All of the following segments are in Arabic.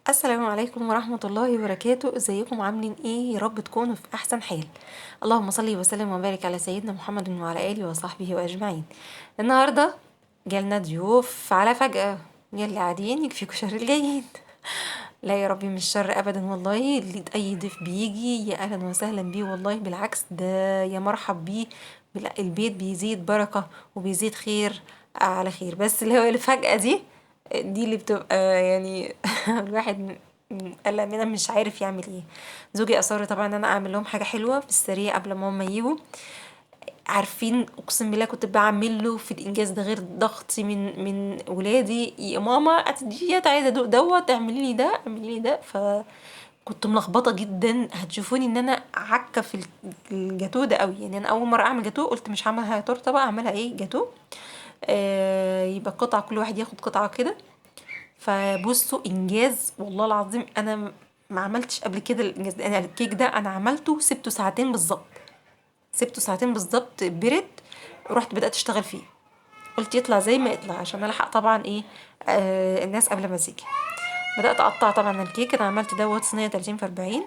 السلام عليكم ورحمة الله وبركاته. ازيكم عاملين ايه؟ يا رب تكونوا في احسن حال. اللهم صل وسلم وبارك على سيدنا محمد وعلى اله وصحبه واجمعين. النهارده جالنا ضيوف على فجأة، يلي قاعدين يكفيكوا شر الجايين. لا يا ربي مش شر ابدا والله، اللي اي ضيف بيجي يا اهلا وسهلا بيه، والله بالعكس ده يا مرحب بيه. البيت بيزيد بركة وبيزيد خير على خير، بس اللي هو الفجأة دي اللي بتبقى يعني الواحد قلق منها مش عارف يعمل ايه. زوجي اصر طبعا ان انا اعمل لهم حاجه حلوه في السريع قبل ما هم يجوا. عارفين اقسم بالله كنت بعمل له في الانجاز ده غير ضغطي من ولادي، يا ماما ديت عايزه ادوق دوت، اعملي لي ده اعملي لي ده. كنت ملخبطه جدا، هتشوفوني ان انا عكه في الجاتو ده قوي. يعني انا اول مره اعمل جاتو قلت مش هعملها تورته بقى، اعملها ايه جاتو. يبقى قطعه، كل واحد ياخد قطعه كده. فبصوا انجاز والله العظيم، انا ما عملتش قبل كده الانجاز ده. انا الكيك ده انا عملته سبته ساعتين بالظبط، سبته ساعتين بالظبط برد. رحت بدات اشتغل فيه، قلت يطلع زي ما يطلع عشان الحق طبعا ايه الناس قبل ما تيجي. بدات اقطع طبعا الكيك، انا عملت دوت صينيه 30 في 40.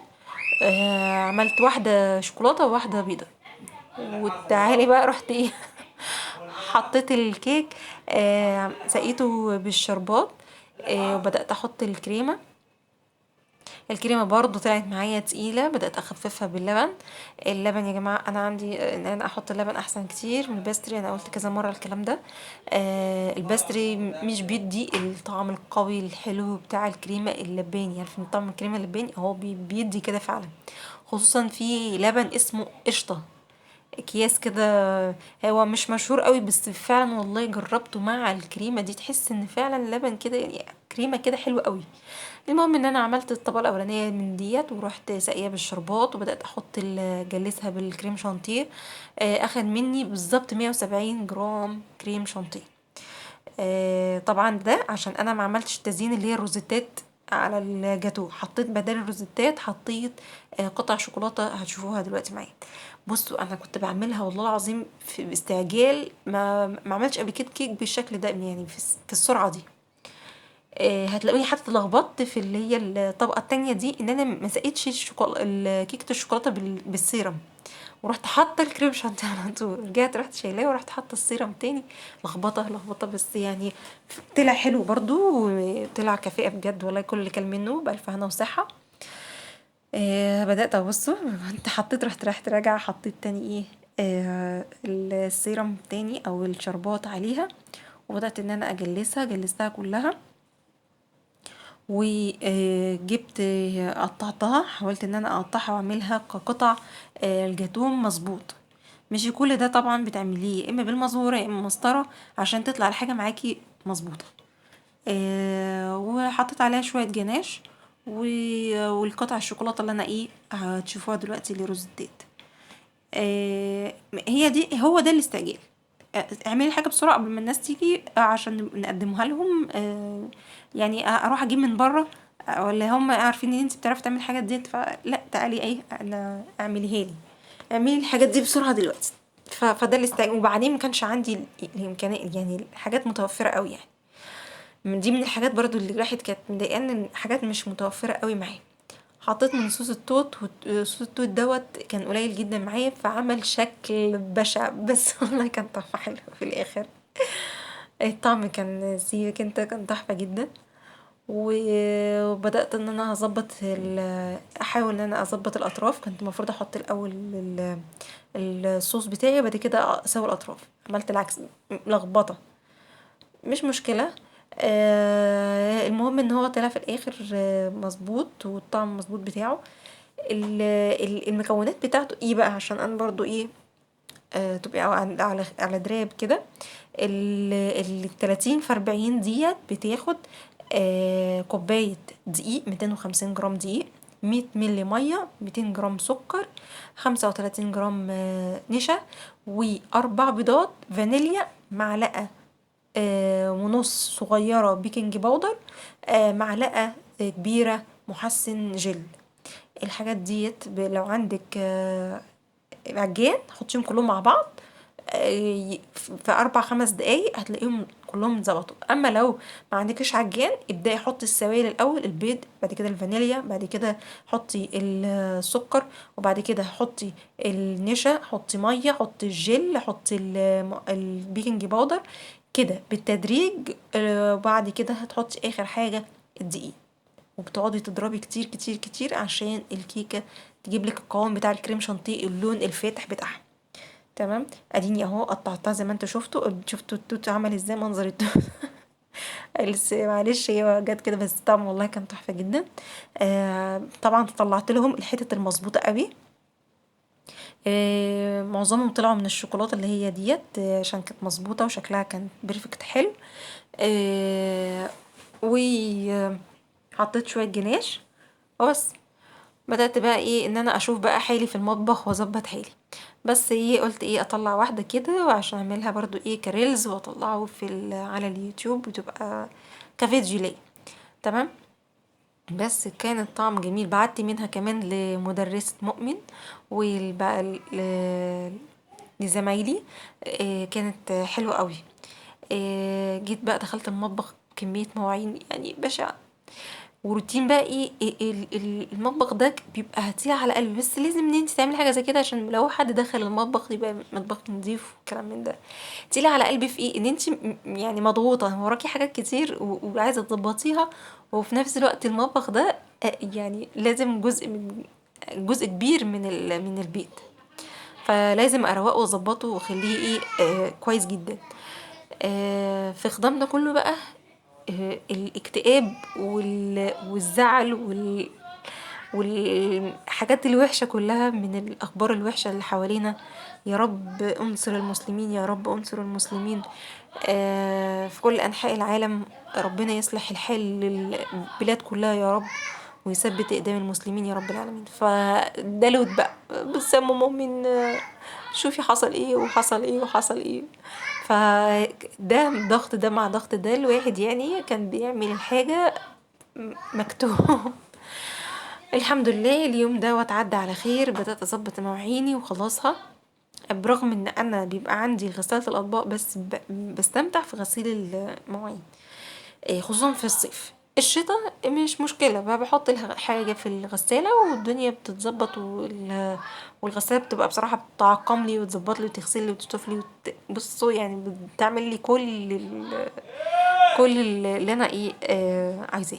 عملت واحده شوكولاته وواحده بيضه. وتعالي بقى رحت ايه حطيت الكيك، سقيته بالشربات. وبدات احط الكريمه. الكريمة برضو طلعت معايا تقيلة، بدأت أخففها باللبن. اللبن يا جماعة أنا عندي إن أنا أحط اللبن أحسن كتير من الباستري، أنا قلت كذا مرة الكلام ده. الباستري مش بيدي الطعم القوي الحلو بتاع الكريمة اللباني، يعني طعم الكريمة اللباني هو بيدي كده فعلا. خصوصا في لبن اسمه قشطة، اكياس كده. هو مش مشهور قوي بس فعلا والله جربته مع الكريمه دي، تحس ان فعلا اللبن كده يعني كريمه كده حلوه قوي. المهم ان انا عملت الطبقه الاولانيه من ديت ورحت ساقيه بالشربات، وبدات احط جلسها بالكريم شانتيه. اخد مني بالظبط 170 جرام كريم شانتيه. طبعا ده عشان انا ما عملتش التزيين اللي هي الروزيتات على الجاتو، حطيت بدل الروزيتات حطيت قطع شوكولاته هتشوفوها دلوقتي معايا. بصوا انا كنت بعملها والله العظيم في باستعجال، ما عملتش قبل كده كيك بالشكل ده، يعني في السرعه دي. هتلاقوني حتى اتلخبطت في اللي هي الطبقه التانية دي، ان انا ما سقيتش كيكه الشوكولاته بالسيرم، ورحت حاطه الكريم شانتيه على طول. رجعت رحت شايلاه ورحت حاطه السيرم تاني. لخبطه لخبطه بس يعني طلع حلو برضو، طلع كفاءة بجد والله. كل اللي كل منه بألف هنا وصحة. بدأت أبصه انت حطيت، رحت راجعة حطيت تاني ايه السيرم تاني او الشربات عليها. وبدأت ان انا جلستها كلها. وجبت قطعتها، حاولت ان انا اقطعها واعملها كقطع الجاتوم مظبوط. مش كل ده طبعا بتعمليه يا اما بالمزورة يا اما مسطرة عشان تطلع الحاجة معاكي مظبوطة. وحطيت عليها شوية جناش والقطع الشوكولاتة اللي انا ايه هتشوفوها دلوقتي لروزتات. هي دي، هو ده الاستعجال. اعملي حاجة بسرعة قبل ما الناس تيجي عشان نقدمها لهم. يعني اروح اجيب من بره ولا هم عارفين ان انت بتعرفي تعملي الحاجات دي، فلا تعالي ايه انا اعمليها لي، اعملي الحاجات دي بسرعة دلوقتي. فده الاستعجال. وبعدين ما كانش عندي الامكانية، يعني الحاجات متوفرة قوي يعني. من دي من الحاجات برضو اللي الواحد كانت مضايقان ان حاجات مش متوفرة قوي معايا. حطيت من صوص التوت، وصوص التوت دوت كان قليل جدا معايا فعمل شكل بشع، بس والله كان طعمه حلو في الاخر. الطعم كان سيبك انت، كان تحفة جدا. وبدأت ان انا احاول ان انا اظبط الاطراف. كنت المفروض احط الاول الصوص بتاعي وبعد كده اسوي الاطراف، عملت العكس، لخبطة. مش مشكلة. المهم ان هو طلع في الاخر مظبوط، والطعم مظبوط بتاعه. المكونات بتاعته ايه بقى عشان انا برضو ايه تبقي على درايه كده. ال 30 في 40 ديت بتاخد كوباية دقيق، 250 جرام دقيق، 100 ملي مية، 200 جرام سكر، 35 جرام نشا، واربع بيضات فانيليا، معلقة ونص صغيرة بيكنج باودر، معلقة كبيرة محسن جل. الحاجات ديت لو عندك عجان حطيهم كلهم مع بعض. في 4-5 دقايق هتلاقيهم كلهم اتظبطوا. اما لو ما عندكش عجان، ابداي حطي السوائل الاول، البيض، بعد كده الفانيليا، بعد كده حطي السكر، وبعد كده حطي النشا، حطي ميه، حطي الجل، حطي البيكنج باودر كده بالتدريج. وبعد كده هتحطي اخر حاجه الدقيق، وبتقعدي تضربي كتير كتير كتير عشان الكيكه تجيب لك القوام بتاع الكريم شانتيه، اللون الفاتح بتاعها. تمام. اديني اهو قطعتها زي ما انتوا شفتوا التوت عمل ازاي، منظر التوت. معلش هي جت كده، بس طعم والله كان تحفه جدا. طبعا طلعت لهم الحتت المظبوطه قوي. معظمهم طلعوا من الشوكولاته اللي هي ديت، عشان كانت مظبوطه وشكلها كان بيرفكت حلو. وحطيت شويه جناش وبس. بدأت بقى ايه ان انا اشوف بقى حالي في المطبخ واظبط حالي. بس ايه قلت ايه اطلع واحدة كده، وعشان اعملها برضو ايه كريلز واطلعه على اليوتيوب، وتبقى كفيديو ليا. تمام. بس كان الطعم جميل. بعت منها كمان لمدرسة مؤمن وبقى لزمايلي. كانت حلوة قوي. جيت بقى دخلت المطبخ، كمية مواعين يعني بشعة، وروتين بقى ايه المطبخ ده بيبقى هتقيل على قلبي، بس لازم ان انت تعملي حاجه زي كده عشان لو حد دخل المطبخ يبقى مطبخ نظيف والكلام من ده. تقيل على قلبي في ايه ان انت يعني مضغوطه وراكي حاجات كتير وعايزه تظبطيها، وفي نفس الوقت المطبخ ده يعني لازم جزء كبير من البيت، فلازم اروقه واظبطه واخليه ايه كويس جدا. في خضم ده كله بقى الاكتئاب والزعل والحاجات الوحشة كلها من الأخبار الوحشة اللي حوالينا. يا رب انصر المسلمين، يا رب انصر المسلمين في كل أنحاء العالم. ربنا يصلح الحال للبلاد كلها يا رب، ويثبت اقدام المسلمين يا رب العالمين. فدلوت بقى بس يا مؤمن، شوفي حصل ايه وحصل ايه وحصل ايه. فده ضغط ده مع ضغط ده، الواحد يعني كان بيعمل الحاجة مكتوب. الحمد لله اليوم ده واتعدى على خير. بدأت اظبط مواعيني وخلاصها، برغم ان انا بيبقى عندي غسالة الاطباق، بس بستمتع في غسيل المواعين، خصوصا في الصيف. الشتاء مش مشكلة بقى، بحط الحاجة في الغسالة والدنيا بتتظبط، والغسالة بتبقى بصراحة بتعقم لي وتظبط لي وتغسل لي وتشطف لي بصوا يعني بتعمل لي كل اللي انا ايه عايزاه.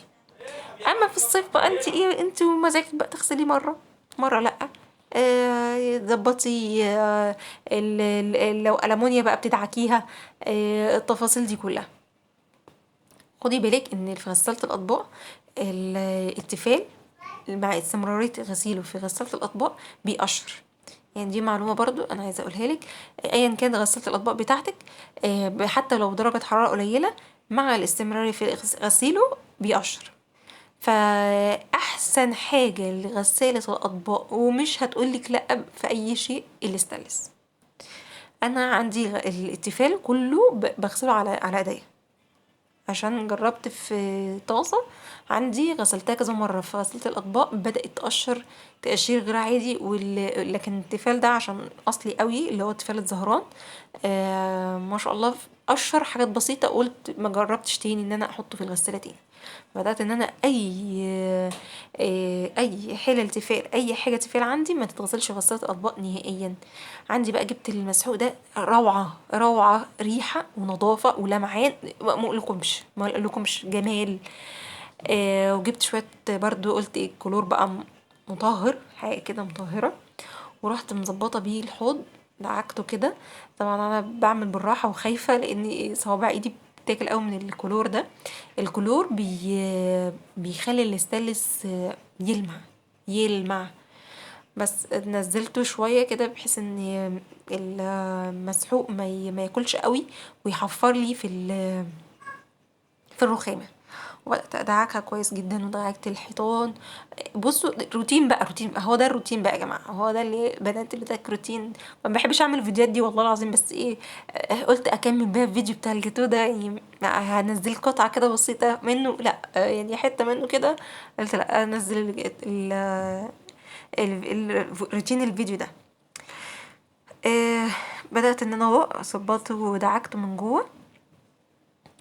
اما في الصيف بقى انت ايه، انت ومزاجك بقى تغسلي مرة لا، تظبطي لو ألمونيا بقى بتدعكيها، التفاصيل دي كلها. خدي بالك ان في غسالة الاطباق التيفال مع استمرارية غسيله في غسالة الاطباق بيقشر. يعني دي معلومة برضو انا عايزة اقولها لك. ايا كان غسالة الاطباق بتاعتك، حتى لو درجة حرارة قليلة، مع الاستمرار في غسيله بيقشر. فاحسن حاجة لغسالة الاطباق، ومش هتقولك لا في اي شيء، الاستانلس. انا عندي التيفال كله بغسله على ايديا، عشان جربت في طاسة عندي غسلتها كذا مرة في غسالة الأطباق بدأت تقشر تقشير غير عادي. لكن التيفال ده عشان أصلي قوي، اللي هو تيفال الزهران، ما شاء الله قشر حاجات بسيطة. قلت ما جربتش تاني ان انا احطه في الغسالة تاني. بدأت ان انا اي حلل تيفال، اي حاجة تيفال عندي ما تتغسلش في غسالة اطباق نهائيا. عندي بقى جبت المسحوق ده، روعة روعة، ريحة ونظافة ولمعان، ما اقولكمش جمال. وجبت شوية برضو، قلت ايه كلور بقى مطهر، حاجة كده مطهرة، ورحت مظبطة بيه الحوض، دعكته كده. طبعا انا بعمل بالراحة وخايفة لان صوابع ايدي بتاكل قوي من الكلور ده. الكلور بيخلي الاستانلس يلمع. بس نزلته شوية كده بحيث ان المسحوق ما ياكلش قوي ويحفر لي في الرخامة. وبدأت أدعكها كويس جدا، ودعكت الحيطان. بصوا روتين بقى، روتين بقى، هو ده الروتين بقى يا جماعة، هو ده اللي بدأت بدك روتين. ما بحبش أعمل الفيديوهات دي والله العظيم، بس إيه قلت أكمل بيها الفيديو بتاع الجاتو ده. يعني هنزل قطعة كده بسيطة منه، لا يعني حتة منه كده. قلت لا أنزل روتين الفيديو ده. آه بدأت ان انا اهو ظبطته ودعكته من جوه،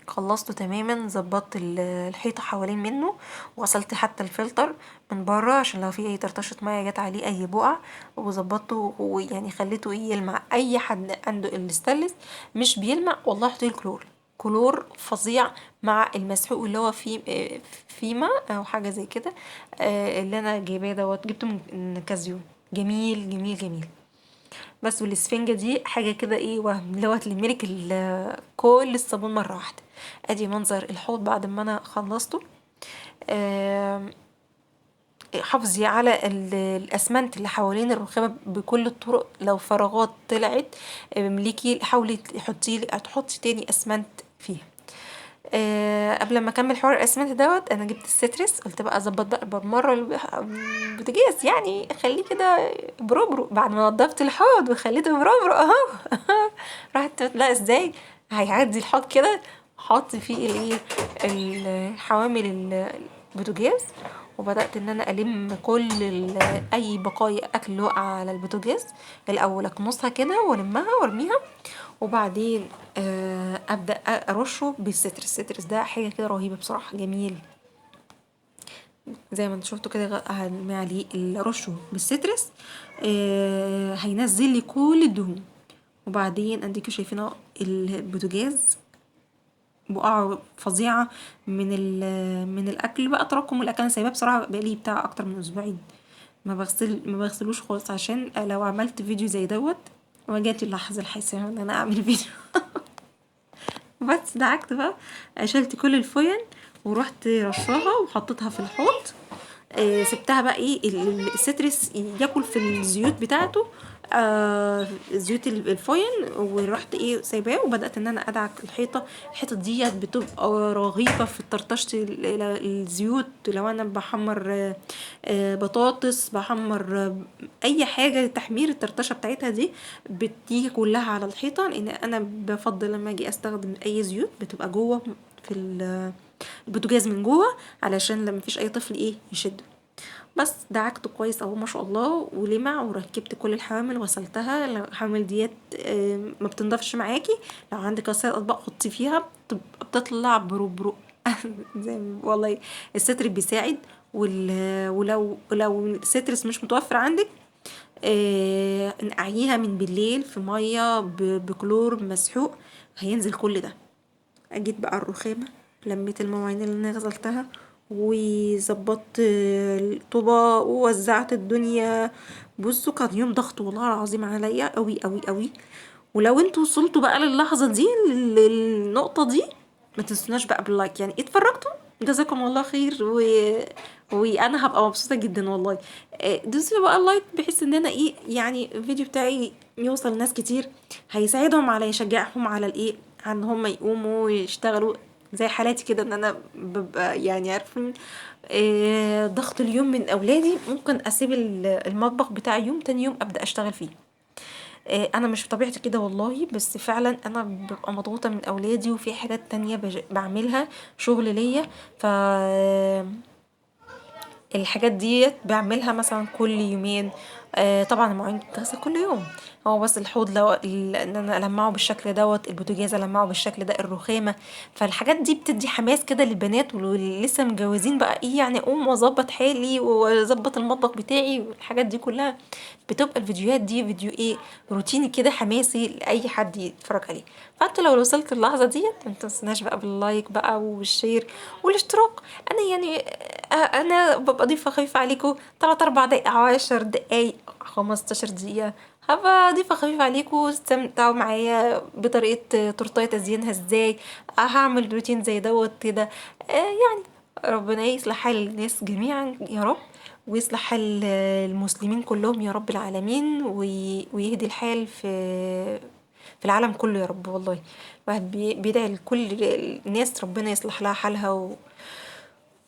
خلصته تماما، ظبطت الحيطة حوالين منه، وغسلت حتى الفلتر من بره عشان لو في اي طرطشة مية جت عليه اي بقع، وظبطته ويعني خليته يلمع. اي حد عنده الاستانلس مش بيلمع والله حطيه الكلور، كلور فظيع مع المسحوق اللي هو فيما او حاجة زي كده. اللي انا جايباه دوت جبته من كازيو، جميل جميل جميل. بس والاسفنجة دي حاجة كده ايه وهم اللي هو تلملك كل الصابون مرة واحدة. ادي منظر الحوض بعد ما انا خلصته. آم، حافظي على الاسمنت اللي حوالين الرخامة بكل الطرق، لو فراغات طلعت املكي حاولي تحطي تاني اسمنت فيها. قبل ما اكمل حوار الاسمنت دوت انا جبت السترس، قلت بقى اظبط بقى بالمره البوتاجاز، يعني اخليه كده بربرو بعد ما نضفت الحوض وخليته بربرو اهو. رحت لا ازاي هيعدي الحوض كده، حط فيه الايه الحوامل البوتاجاز، وبدأت ان انا الم كل اي بقايا اكل وقع على البوتاجاز الاول، اكنسها كده والمها وارميها، وبعدين ابدا ارشه بالسترس. السترس ده حاجه كده رهيبه بصراحه، جميل زي ما انتوا شفتوا كده. هرمي عليه رشه بالسترس، هينزل لي كل الدهون. وبعدين اديكوا شايفين البوتاجاز بقعة فظيعة من الاكل بقى، تراكم الاكل. انا سايباه بصراحه بقالي بتاع اكتر من اسبوعين ما بغسلوش خالص، عشان لو عملت فيديو زي دوت وجات اللحظه الحاسمه ان انا اعمل فيديو. بس دعكت بقى، شلت كل الفويل ورحت رشاها وحطيتها في الحوض. سبتها بقى ايه السترس ياكل في الزيوت بتاعته، زيوت الفويل، ورحت ايه سايباه، وبدات ان انا ادعك الحيطه ديت بتبقى رغيفه في طرطشه الزيوت. لو انا بحمر بطاطس، بحمر اي حاجه تحمير، الطرطشه بتاعتها دي بتيجي كلها على الحيطه، لان انا بفضل لما اجي استخدم اي زيوت بتبقى جوه في البوتاجاز من جوه، علشان لما مفيش اي طفل ايه يشده. بس دعكته كويس اهو ما شاء الله ولمع، وركبت كل الحوامل وغسلتها. الحوامل ديت ما بتنضفش معاكي، لو عندك غسالة اطباق حطي فيها تبقى بتطلع برو زي والله الستر بيساعد. ولو السترس مش متوفر عندك، نقعيها من بالليل في ميه بكلور مسحوق، هينزل كل ده. جيت بقى الرخامة، لميت المواعين اللي انا غسلتها، وظبطت الطوبة ووزعت الدنيا. بصوا كان يوم ضغط والله العظيم عليا قوي قوي قوي. ولو انتوا وصلتوا بقى للحظة دي، للنقطة دي، ما تنسوناش بقى باللايك، يعني اتفرجتوا جزاكم الله خير وانا هبقى مبسوطة جدا والله. دوسوا بقى اللايك بحيث ان انا ايه يعني الفيديو بتاعي يوصل لناس كتير، هيساعدهم على يشجعهم على الايه ان هم يقوموا ويشتغلوا زي حالاتي كده، ان انا ببقى يعني عارفين ضغط اليوم من اولادي، ممكن اسيب المطبخ بتاع يوم تاني يوم ابدا اشتغل فيه. انا مش بطبيعتي كده والله، بس فعلا انا ببقى مضغوطه من اولادي وفي حاجات تانية بعملها شغل ليا. ف الحاجات ديت بعملها مثلا كل يومين. طبعا المواعين بتتغسل كل يوم، هو بس الحوض لو ان انا المعه بالشكل دوت، البوتاجاز المعه بالشكل ده، الرخامه. فالحاجات دي بتدي حماس كده للبنات واللي لسه متجوزين بقى ايه، يعني اقوم واظبط حالي واظبط المطبخ بتاعي والحاجات دي كلها. بتبقى الفيديوهات دي فيديو ايه روتيني كده حماسي لاي حد يتفرج عليه. فانتوا لو وصلت اللحظه ديت ما تنسوناش بقى باللايك بقى والشير والاشتراك. انا يعني انا ببقى ضيفه خفيفه عليكم 3 4 دقايق 10 دقايق 15 دقيقه، هبقى ضيفه خفيفه عليكم، استمتعوا معايا بطريقه تورتايه تزيينها ازاي. هعمل روتين زي دوت كده. يعني ربنا يصلح حال الناس جميعا يا رب، ويصلح حال المسلمين كلهم يا رب العالمين، ويهدي الحال في العالم كله يا رب. والله الواحد بيدعي لكل الناس ربنا يصلح لها حالها.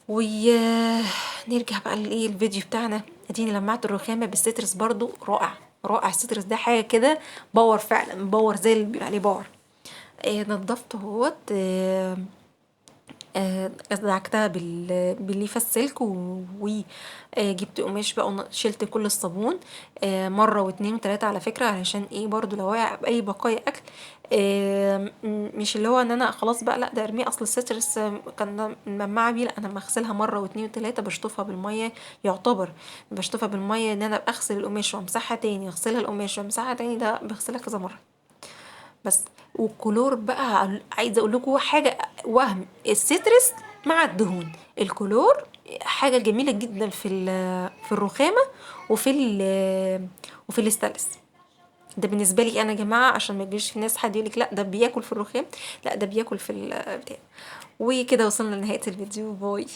ونرجع بقى لايه الفيديو بتاعنا. اديني لمعت الرخامه بالسترس برضو رائع رائع. السترس ده حاجه كده باور، فعلا باور زي اللي بيقول عليه باور. نضفت اهوت. دعكتها بالليفة السلك وجبت قماش بقى شلت كل الصابون مرة واتنين وتلاتة على فكرة، علشان ايه برضو لو وقع بأي بقايا أكل مش اللي هو ان انا خلاص بقى لا ده ارميه، اصل السترس كان ممعة بيه، لا انا بغسلها مرة واتنين وتلاتة، بشطفها بالمية، يعتبر بشطفها بالمية ان انا اغسل القماش وامسحها تاني، اغسلها القماش وامسحها تاني، ده بغسلها كذا مرة بس. والكلور بقى عايزه اقول لكم حاجه، وهم السترس مع الدهون، الكلور حاجه جميله جدا في الرخامه وفي وفي الاستانلس. ده بالنسبه لي انا يا جماعه، عشان ما يجيش في ناس حد يقول لك لا ده بياكل في الرخام، لا ده بياكل في البتاع. وكده وصلنا لنهايه الفيديو، باي.